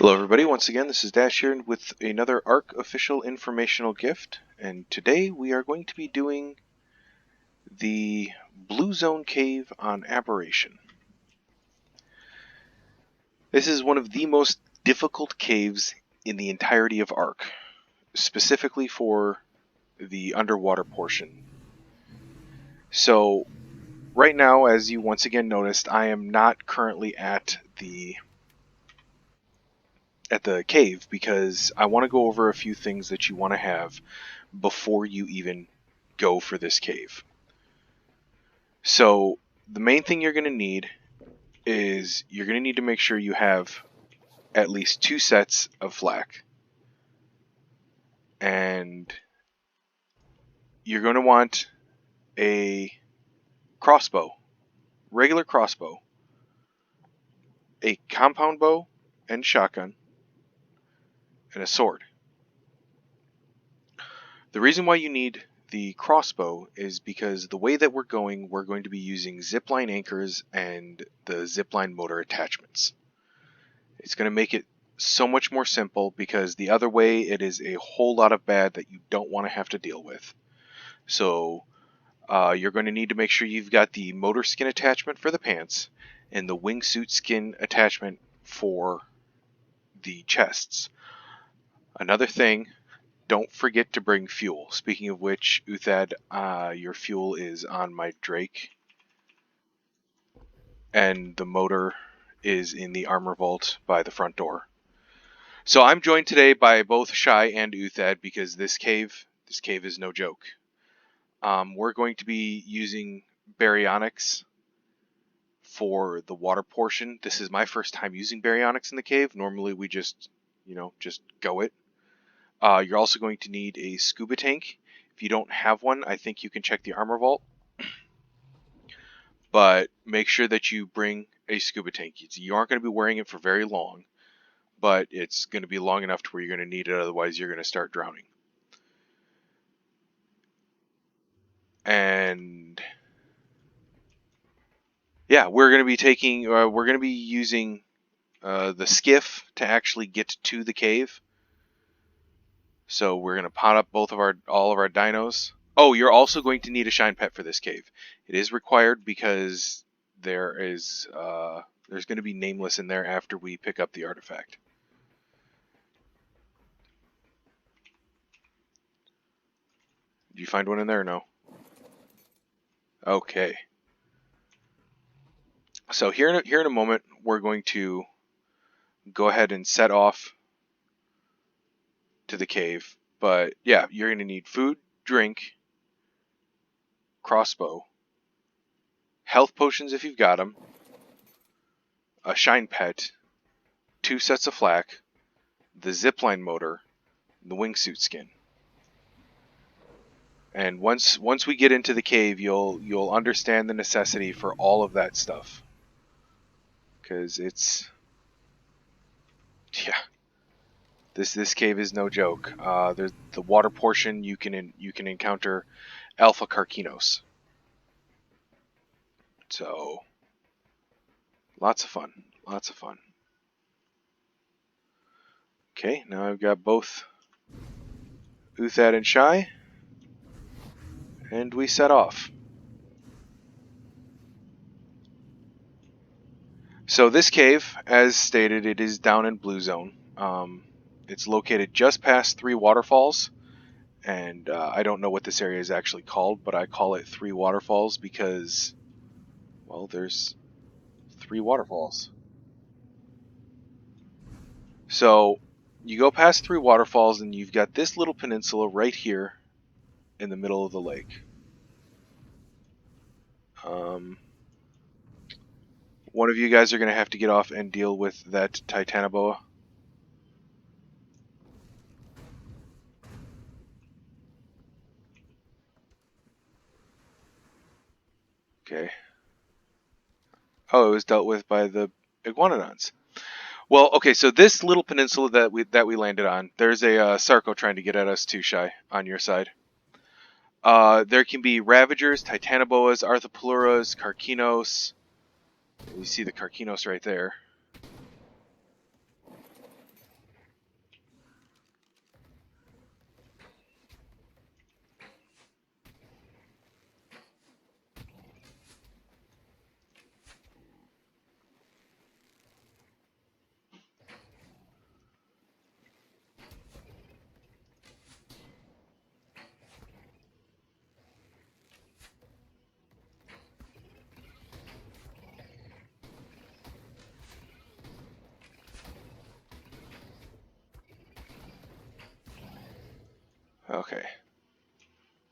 Hello everybody, once again this is Dash here with another ARC official informational gift, and today we are going to be doing the Blue Zone Cave on Aberration. This is one of the most difficult caves in the entirety of ARC, specifically for the underwater portion. So right now, as you once again noticed, I am not currently at the cave because I want to go over a few things that you want to have before you even go for this cave. So the main thing you're going to need is you're going to need to make sure you have at least 2 sets of flak. And you're going to want a crossbow, regular crossbow, a compound bow and shotgun, and a sword. The reason why you need the crossbow is because the way that we're going to be using zipline anchors and the zipline motor attachments. It's going to make it so much more simple because the other way it is a whole lot of bad that you don't want to have to deal with. So you're going to need to make sure you've got the motor skin attachment for the pants and the wingsuit skin attachment for the chests. Another thing, don't forget to bring fuel. Speaking of which, Uthad, your fuel is on my Drake, and the motor is in the armor vault by the front door. So I'm joined today by both Shai and Uthad because this cave is no joke. We're going to be using baryonyx for the water portion. This is my first time using baryonyx in the cave. Normally we just go it. You're also going to need a scuba tank. If you don't have one, I think you can check the armor vault. But make sure that you bring a scuba tank. You aren't going to be wearing it for very long, but it's going to be long enough to where you're going to need it, otherwise you're going to start drowning. And yeah, we're going to be using the skiff to actually get to the cave. So we're going to pot up all of our dinos. Oh, you're also going to need a shine pet for this cave. It is required because there's going to be nameless in there after we pick up the artifact. Did you find one in there or no? Okay. So here in a moment, we're going to go ahead and set off to the cave. But yeah, you're going to need food, drink, crossbow, health potions if you've got them, a shine pet, 2 sets of flak, the zipline motor, the wingsuit skin. And once we get into the cave, you'll understand the necessity for all of that stuff. Because this cave is no joke. There's the water portion. You can encounter alpha carcinos. So lots of fun. Okay, now I've got both Uthad and Shai, and we set off. So this cave, as stated, it is down in Blue Zone. It's located just past 3 waterfalls, and I don't know what this area is actually called, but I call it 3 waterfalls because, well, there's 3 waterfalls. So you go past 3 waterfalls, and you've got this little peninsula right here in the middle of the lake. One of you guys are going to have to get off and deal with that Titanoboa. Okay. Oh, it was dealt with by the iguanodons. Well, okay, so this little peninsula that we landed on, there's a Sarco trying to get at us too, Shai, on your side. There can be Ravagers, Titanoboas, Arthropluras, Carcinos. You see the Carcinos right there. Okay.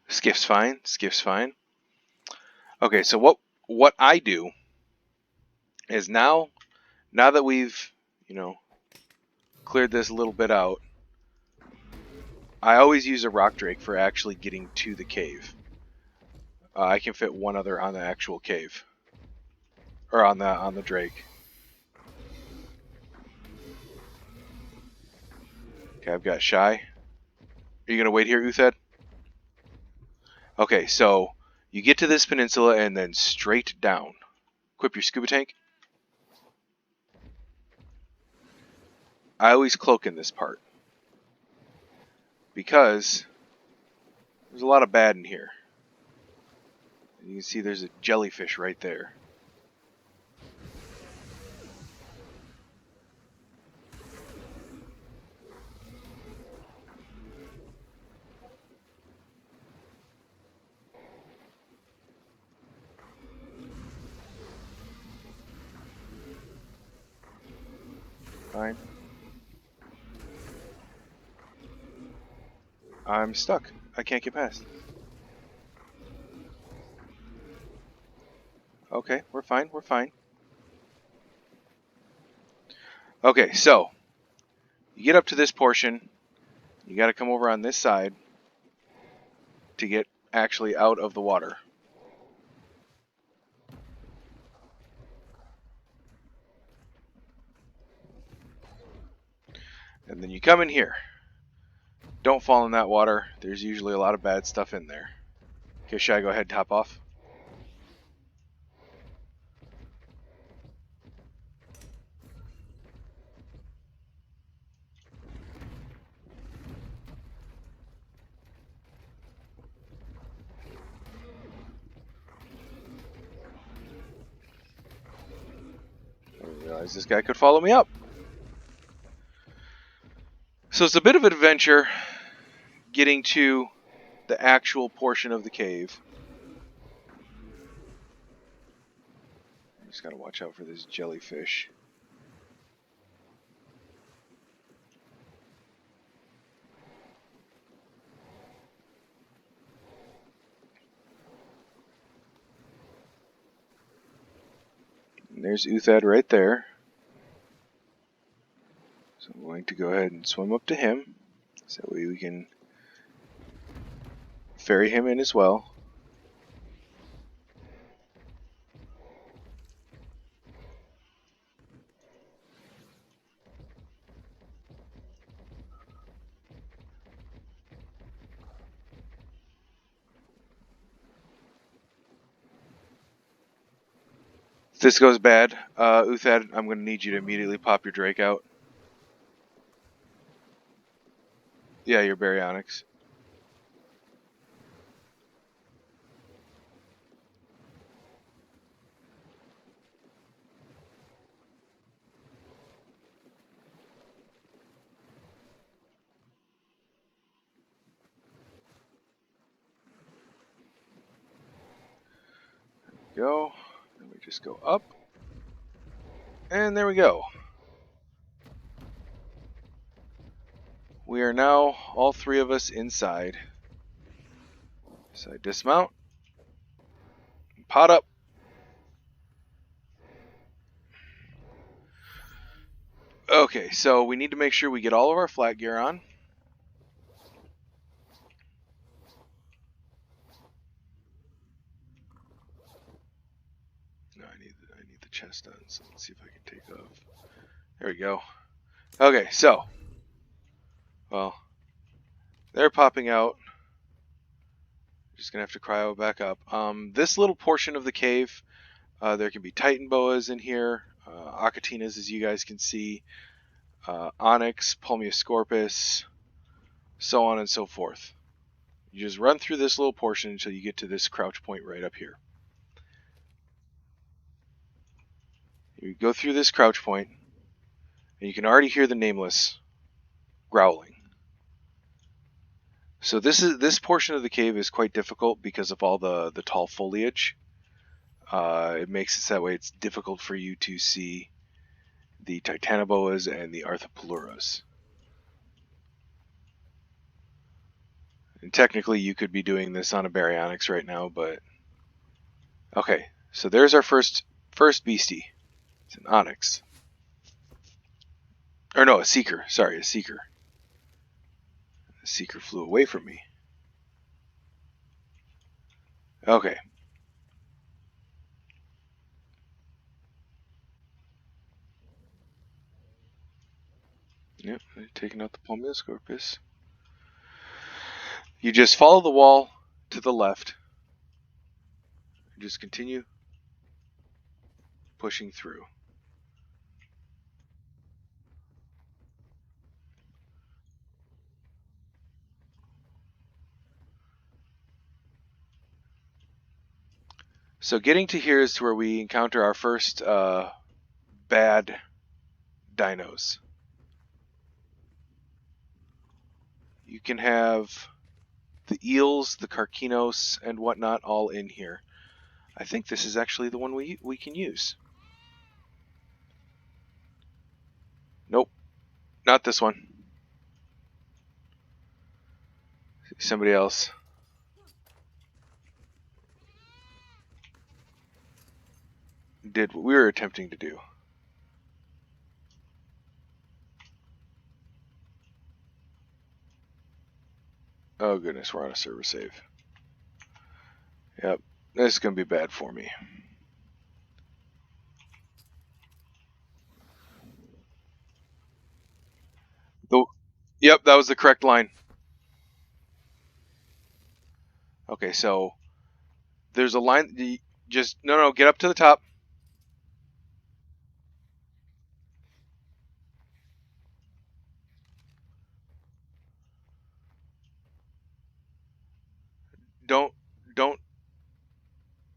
Skiff's fine. Skiff's fine. Okay, so what I do is now that we've, cleared this a little bit out, I always use a rock drake for actually getting to the cave. I can fit one other on the actual cave, or on the drake. Okay, I've got Shy. Are you gonna wait here, Uthed? Okay, so you get to this peninsula and then straight down. Equip your scuba tank. I always cloak in this part because there's a lot of bad in here. You can see there's a jellyfish right there. Fine. I'm stuck. I can't get past. Okay, we're fine. We're fine. Okay, so you get up to this portion. You got to come over on this side to get actually out of the water. And then you come in here. Don't fall in that water. There's usually a lot of bad stuff in there. Okay, should I go ahead and top off? I didn't realize this guy could follow me up. So it's a bit of an adventure getting to the actual portion of the cave. Just gotta watch out for this jellyfish. And there's Uthed right there. So I'm going to go ahead and swim up to him. So that way we can ferry him in as well. If this goes bad, Uthed, I'm going to need you to immediately pop your Drake out. Yeah, your baryonyx. Go. Then we just go up. And there we go. We are now, all three of us, inside. So I dismount. Pot up. Okay, so we need to make sure we get all of our flat gear on. No, I need the chest on, so let's see if I can take off. There we go. Okay, so, well, they're popping out. Just gonna have to cryo back up. This little portion of the cave, there can be Titan boas in here, Acatinas, as you guys can see, Onyx, Pulmioscorpus, so on and so forth. You just run through this little portion until you get to this crouch point right up here. You go through this crouch point, and you can already hear the Nameless growling. So this portion of the cave is quite difficult because of all the tall foliage. It makes it that way it's difficult for you to see the Titanoboas and the Arthropeluras. And technically, you could be doing this on a baryonyx right now, but okay. So there's our first beastie. It's an onyx, or no, a seeker. Sorry, a seeker. The seeker flew away from me. Okay. Yep, taking out the Palmeoscorpus. You just follow the wall to the left. Just continue pushing through. So getting to here is to where we encounter our first bad dinos. You can have the eels, the carcinos, and whatnot all in here. I think this is actually the one we can use. Nope, not this one. Somebody else did what we were attempting to do. Oh goodness, we're on a server save. Yep, this is going to be bad for me. Yep, that was the correct line. Okay, so there's a line. Just no, get up to the top. Don't.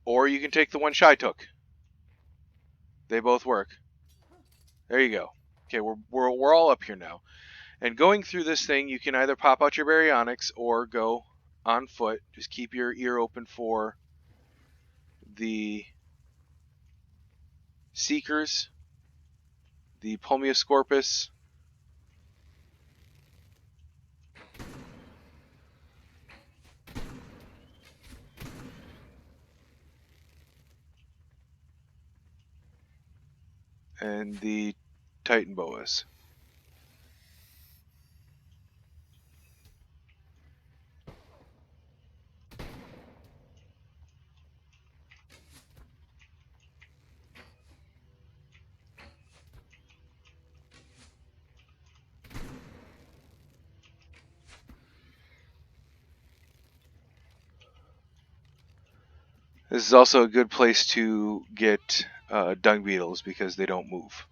Or you can take the one Shy took. They both work. There you go. Okay, we're all up here now. And going through this thing, you can either pop out your baryonyx or go on foot. Just keep your ear open for the seekers, the Palmeoscorpus, and the Titan boas. This is also a good place to get dung beetles because they don't move.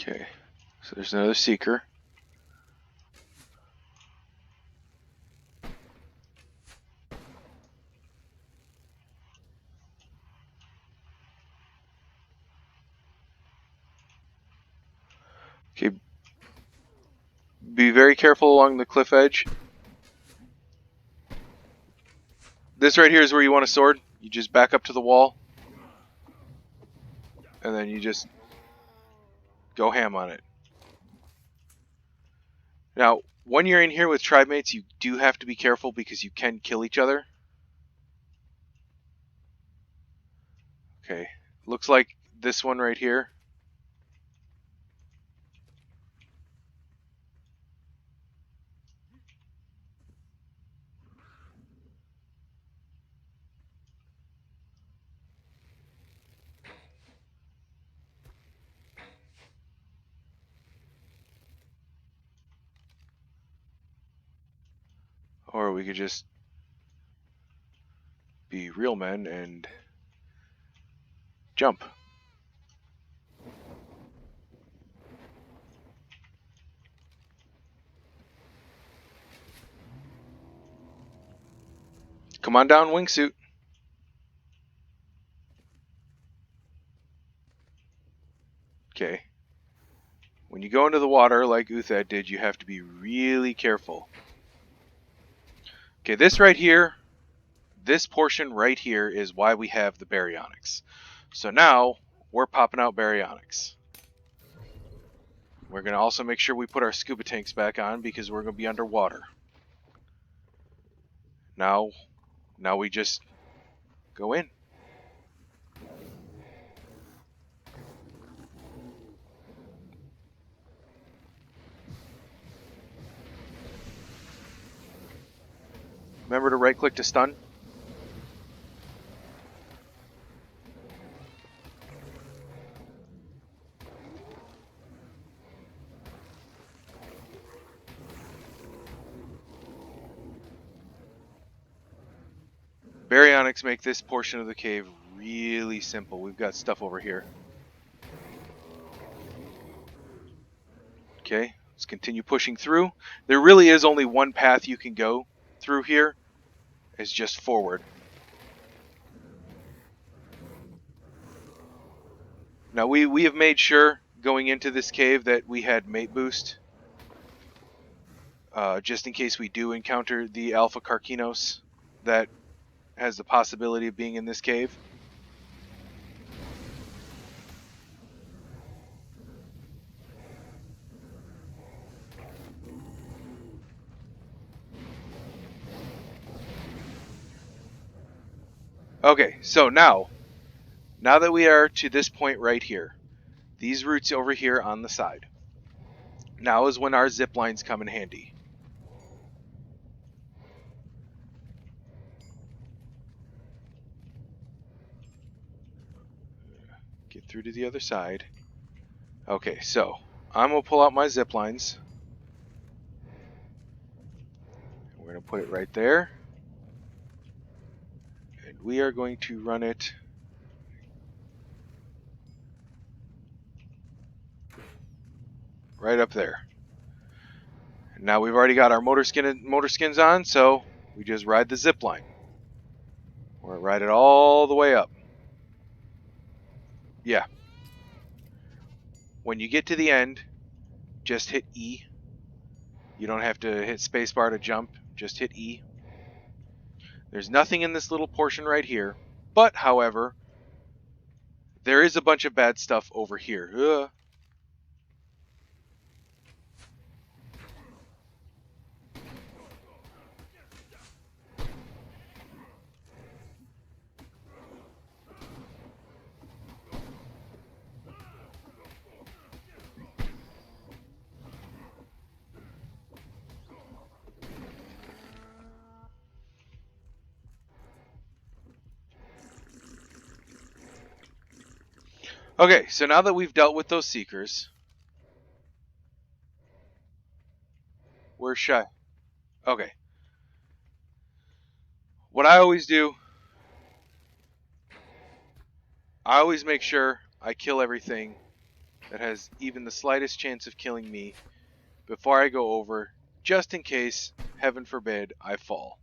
Okay, so there's another seeker. Okay, be very careful along the cliff edge. This right here is where you want a sword. You just back up to the wall, and then you just go ham on it. Now, when you're in here with tribe mates, you do have to be careful because you can kill each other. Okay, looks like this one right here. Or we could just be real men and jump. Come on down, wingsuit. Okay. When you go into the water like Uthad did, you have to be really careful. Okay, this right here, this portion right here is why we have the baryonyx. So now we're popping out baryonyx. We're going to also make sure we put our scuba tanks back on because we're going to be underwater. Now we just go in. Remember to right click to stun. Baryonyx make this portion of the cave really simple. We've got stuff over here. Okay, let's continue pushing through. There really is only one path you can go through here. It's just forward. Now we have made sure going into this cave that we had mate boost. Just in case we do encounter the Alpha Carcinos that has the possibility of being in this cave. Okay, so now that we are to this point right here, these roots over here on the side, now is when our zip lines come in handy. Get through to the other side. Okay, so I'm going to pull out my zip lines. We're going to put it right there. And we are going to run it right up there. And now we've already got our motor skins on, so we just ride the zip line. We're going to ride it all the way up. Yeah. When you get to the end, just hit E. You don't have to hit spacebar to jump, just hit E. There's nothing in this little portion right here, but however, there is a bunch of bad stuff over here. Okay, so now that we've dealt with those seekers, we're shy. Okay. What I always do, I always make sure I kill everything that has even the slightest chance of killing me before I go over, just in case, heaven forbid, I fall.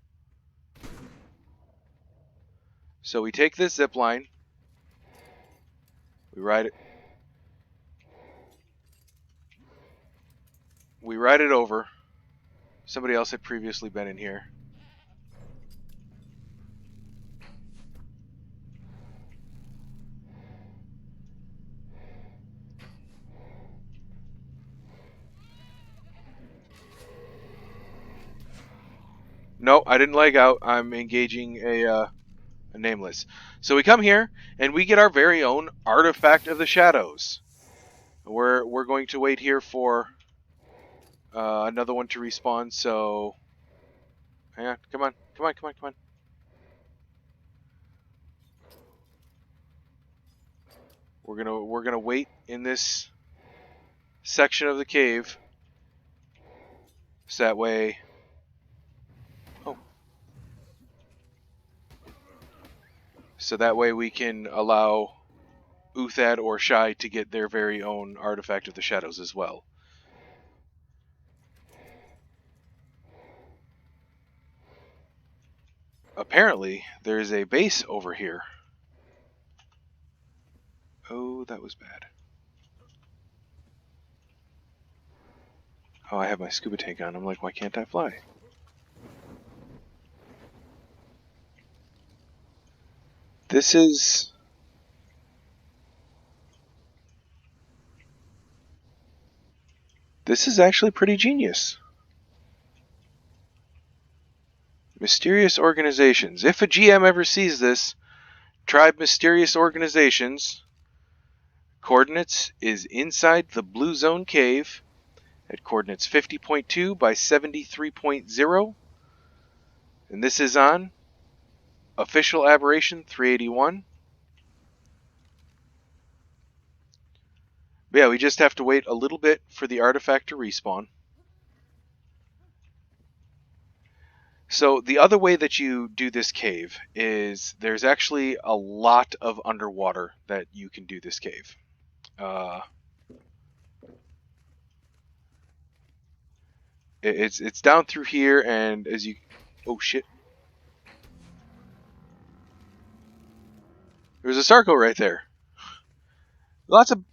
So we take this zip line, we ride it over. Somebody else had previously been in here. No, I didn't leg out. I'm engaging a nameless. So we come here and we get our very own artifact of the shadows. We're going to wait here for another one to respawn. So hang on, come on. We're gonna wait in this section of the cave, so that way. Oh. So that way we can allow Uthad or Shai to get their very own artifact of the shadows as well. apparently there's a base over here. Oh, that was bad. Oh, I have my scuba tank on. I'm like, why can't I fly? This is actually pretty genius. Mysterious organizations. If a GM ever sees this, tribe mysterious organizations. Coordinates is inside the Blue Zone Cave at coordinates 50.2 by 73.0. And this is on official Aberration 381. But yeah, we just have to wait a little bit for the artifact to respawn. So the other way that you do this cave is there's actually a lot of underwater that you can do this cave. It's down through here, and as you, oh shit, there's a Sarco right there. Lots of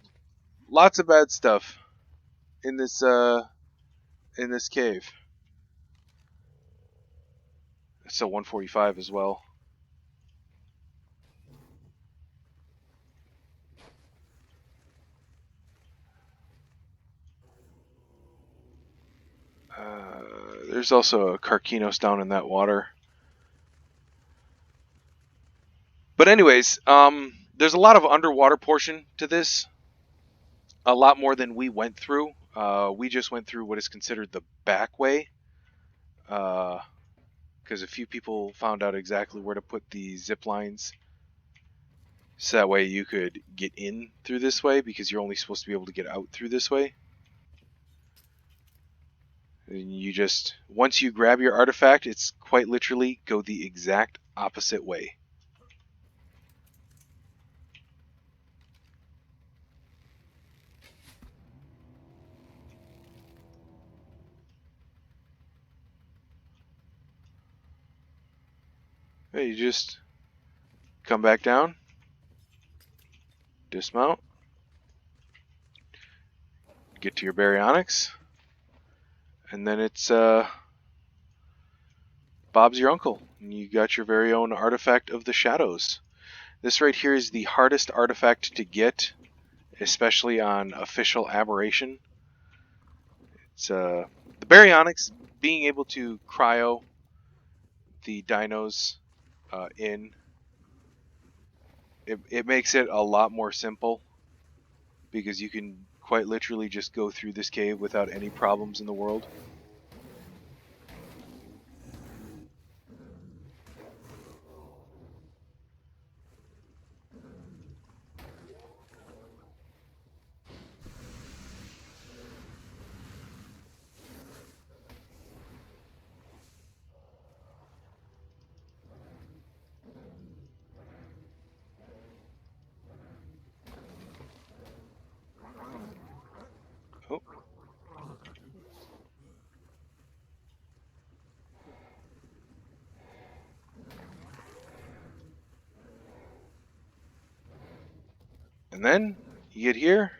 bad stuff in this cave. So 145 as well. There's also a Carquinos down in that water. But anyways, there's a lot of underwater portion to this. A lot more than we went through. We just went through what is considered the back way. Because a few people found out exactly where to put the zip lines. So that way you could get in through this way, because you're only supposed to be able to get out through this way. And you just, once you grab your artifact, it's quite literally go the exact opposite way. You just come back down, dismount, get to your baryonyx, and then it's Bob's your uncle. And you got your very own artifact of the shadows. This right here is the hardest artifact to get, especially on official Aberration. It's the baryonyx, being able to cryo the dinos in. It makes it a lot more simple, because you can quite literally just go through this cave without any problems in the world. Oh. And then you get here,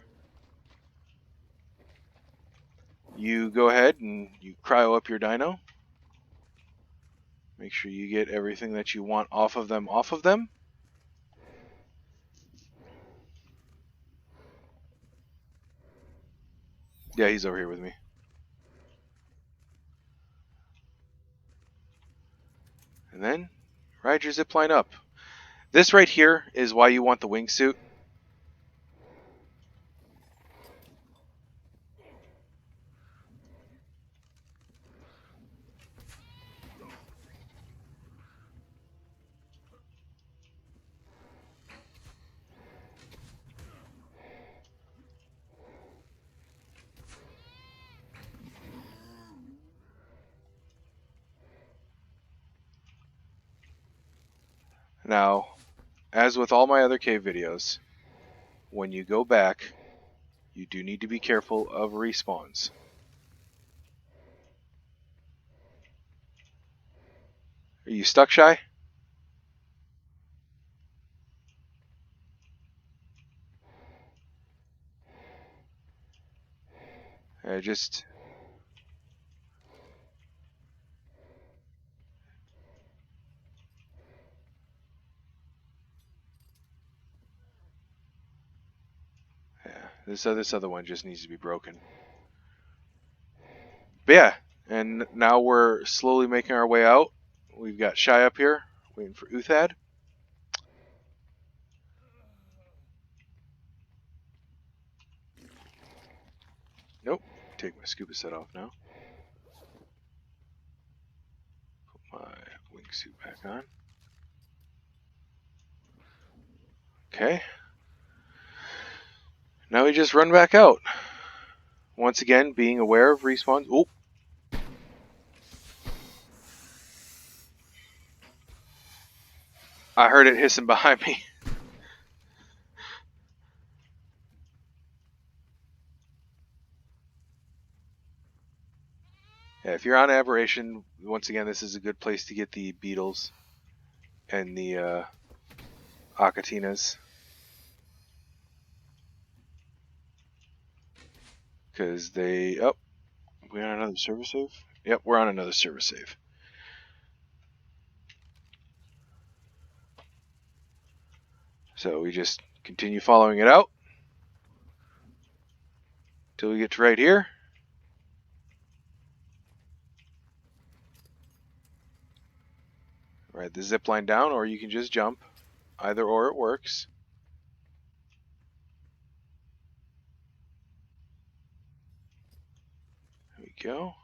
you go ahead and you cryo up your dino. Make sure you get everything that you want off of them. Yeah, he's over here with me. And then ride your zipline up. This right here is why you want the wingsuit. Now, as with all my other cave videos, when you go back, you do need to be careful of respawns. Are you stuck, Shy? just... Yeah, this other one just needs to be broken. But yeah, and now we're slowly making our way out. We've got Shy up here, waiting for Uthad. Nope. Take my scuba set off now. Put my wingsuit back on. Okay. Now we just run back out. Once again, being aware of respawns. Oh! I heard it hissing behind me. Yeah, if you're on Aberration, once again, this is a good place to get the beetles and the Acatinas. Because they... Oh, we're on another server save? Yep, we're on another server save. So we just continue following it out till we get to right here. Ride the zip line down, or you can just jump. Either or it works. There we go.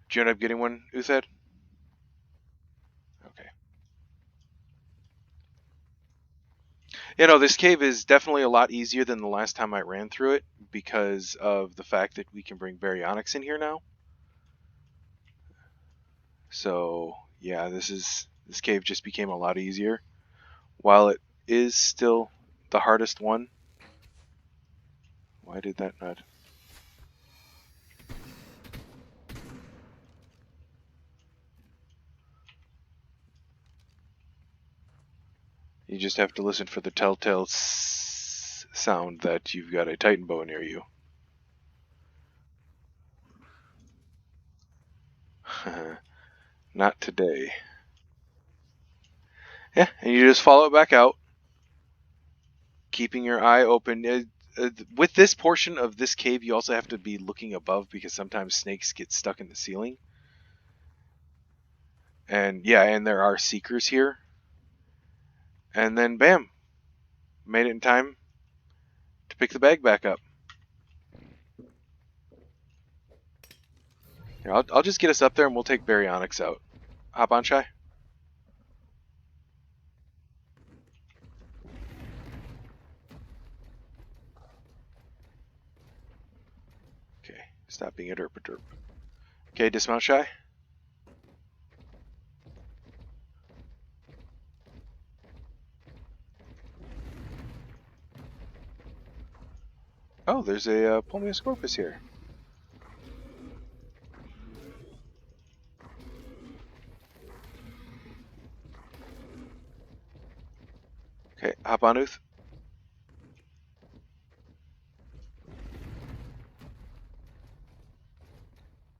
Did you end up getting one, Uthad? Okay. You know, this cave is definitely a lot easier than the last time I ran through it because of the fact that we can bring baryonyx in here now. So, yeah, this cave just became a lot easier. While it is still the hardest one. Why did that not? You just have to listen for the telltale sound that you've got a Titan bow near you. Not today. Yeah, and you just follow it back out, keeping your eye open. With this portion of this cave, you also have to be looking above because sometimes snakes get stuck in the ceiling. And yeah, and there are seekers here. And then bam, made it in time to pick the bag back up. Here, I'll just get us up there and we'll take baryonyx out. Hop on, Shy. Okay, stop being a derp. Okay, dismount, Shy. Oh, there's a Pulmioscorpus here. Okay, hop on, Uth.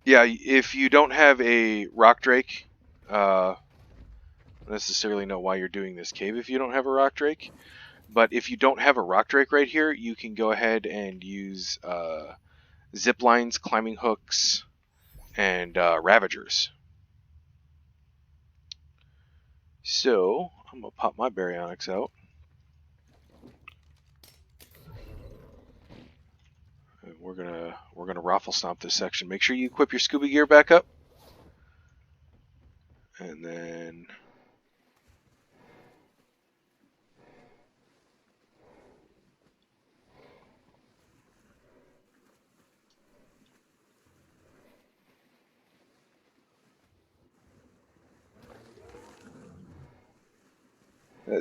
Yeah, if you don't have a rock drake, don't necessarily know why you're doing this cave if you don't have a rock drake. But if you don't have a rock drake right here, you can go ahead and use zip lines, climbing hooks, and ravagers. So I'm gonna pop my baryonyx out. And we're gonna raffle stomp this section. Make sure you equip your scuba gear back up, and then.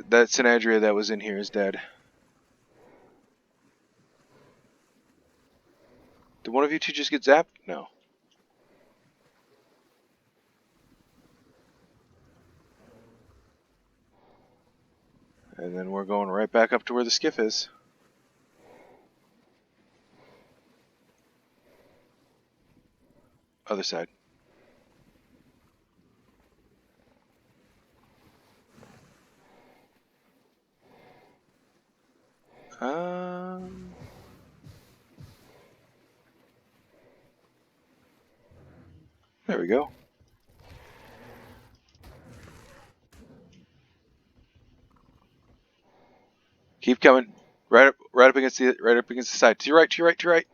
That Synadria that was in here is dead. Did one of you two just get zapped? No. And then we're going right back up to where the skiff is. Other side. Um, there we go. Keep coming. Right up against the side. To your right, to your right, to your right.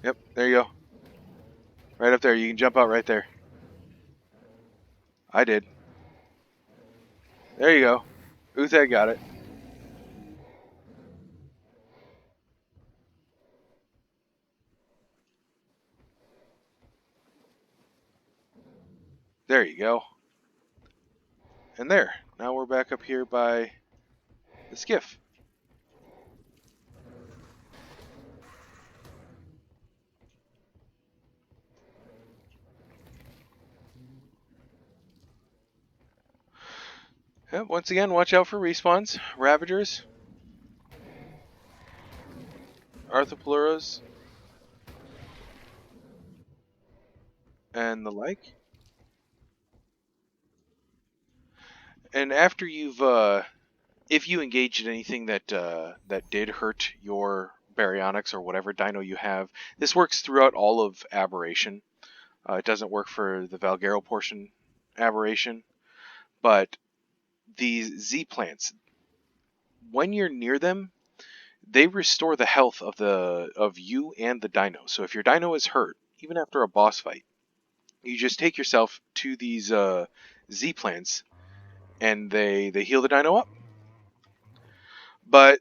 Yep, there you go. Right up there. You can jump out right there. I did. There you go. Uthag got it. There you go. And there. Now we're back up here by the skiff. Yep, once again, watch out for respawns. Ravagers. Arthropluras. And the like. And after you've if you engage in anything that did hurt your baryonyx or whatever dino you have, this works throughout all of Aberration. It doesn't work for the Valgero portion Aberration, but these Z plants, when you're near them, they restore the health of you and the dino. So if your dino is hurt, even after a boss fight, you just take yourself to these Z plants, and they heal the dino up. But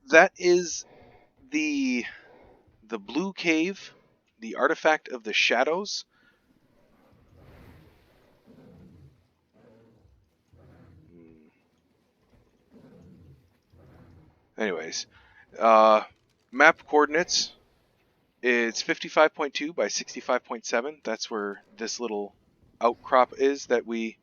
that is the blue cave, the artifact of the shadows. Anyways, map coordinates. It's 55.2 by 65.7. That's where this little outcrop is that we